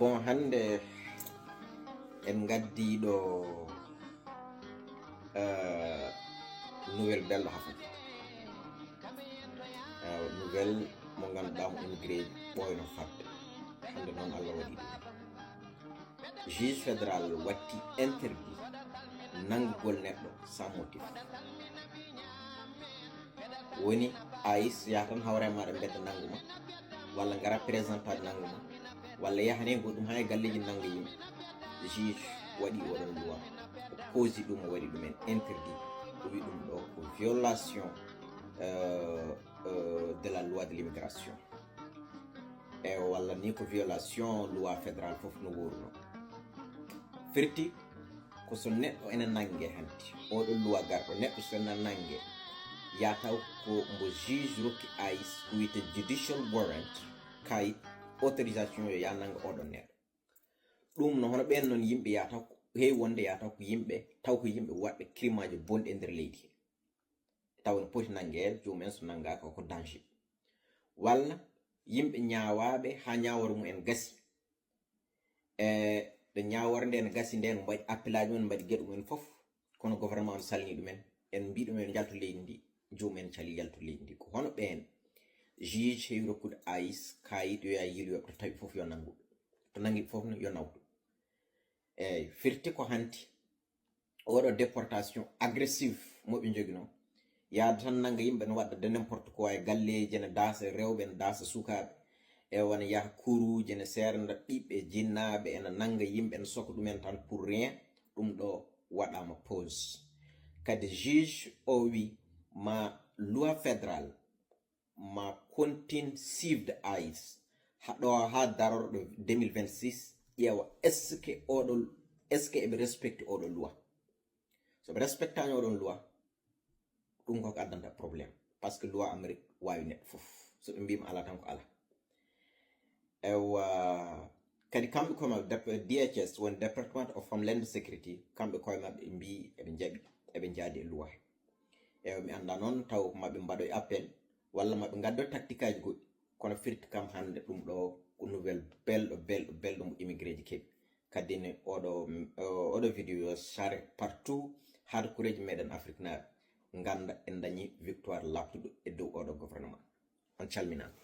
bon hande en gaddi ɗo nouvelle belɗo hafati nouvelle mo ganduɗa mo immigré ɓoyno fadde hande noon Allah waɗi ɗum juge fédéral watti interdit nangugol neɗɗo sans motif woni AIS yaha tan hawre maɗa bedda nanguma walla gara présentat nanguma walla yahane goɗɗum ha e galleji nanga yimɓe juge waɗi oɗon loi o causi ɗum o waɗi ɗumen interdit o wi ɗum ɗo ko violation de la loi de l'immigration e walla ni ko violation loi fédéral foof no woruno firti ko so neɗɗo ene nangue hanti oɗo loi garɗo neɗɗo so ene nangue yataw ko mbo juge rokki AIS ko wiyete judicial warrant kayit autorisation yo ya nanga oɗon neɗɗo ɗum no hono ɓen noon yimɓe yataw ko heewi wonde yataw ko yimɓe waɗɓe crime aji bonɗi e nder leydi he taw no poti nanguede jomumen so nangaka ko danger walla yimɓe ñawaɓe ha ñawore mumen gasi ɗo ñawore nde ne gasi nde no mbaɗi appel aji mumen mbaɗi gueɗe mumen foof kono gouvernement no salni ɗumen en mbi ɗumen jaltu leydi ndi jomumen cali yaltu leydi ndi ko hono ɓen juge heewi rokkude AIS kayit yo ya yiloyoɓe to tawi foof yo nangu to nangi foof yo nawdu eyyi firti ko hanti oɗo déportation agressive moɓe joguino yaada tan nanga yimɓe no wadda de n'importe quoi e galleji ne daasa rewɓe ne daasa sukaɓe e wona yaha kuruji ne serda ɓiɓɓe jinnaɓe ene nanga yimɓe ne soka ɗumen tan pour rien ɗum ɗo waɗama pause kadi juge o wi ma loi fédéral ma continue suivde AIS haɗo ha darorɗo 2026 ƴeewa est ce que eɓe respecte oɗo loi soɓe respectani oɗon loi ɗum koko addanta probléme par ce que loi Amérique wawi neɗɗo foof soɓe mbima ala tan ko ala ewa kadi kamɓe koye mabɓe DHS woni département of homeland security kamɓe koye mabɓe mbi eɓe jaadi e loi ewa mi anda noon taw maɓe mbaɗoy appel walla maɓe gaddoy tactique aji goɗɗi kono firti kam hande ɗum ɗo ko nouvelle belɗo mo immigré ji keeɓi kadi ne oɗo vidéo yo sare partout haade kureji meɗen Afrique naaɓe ganda en dañi victoire laptuɗo e dow oɗo gouvernement on calminama.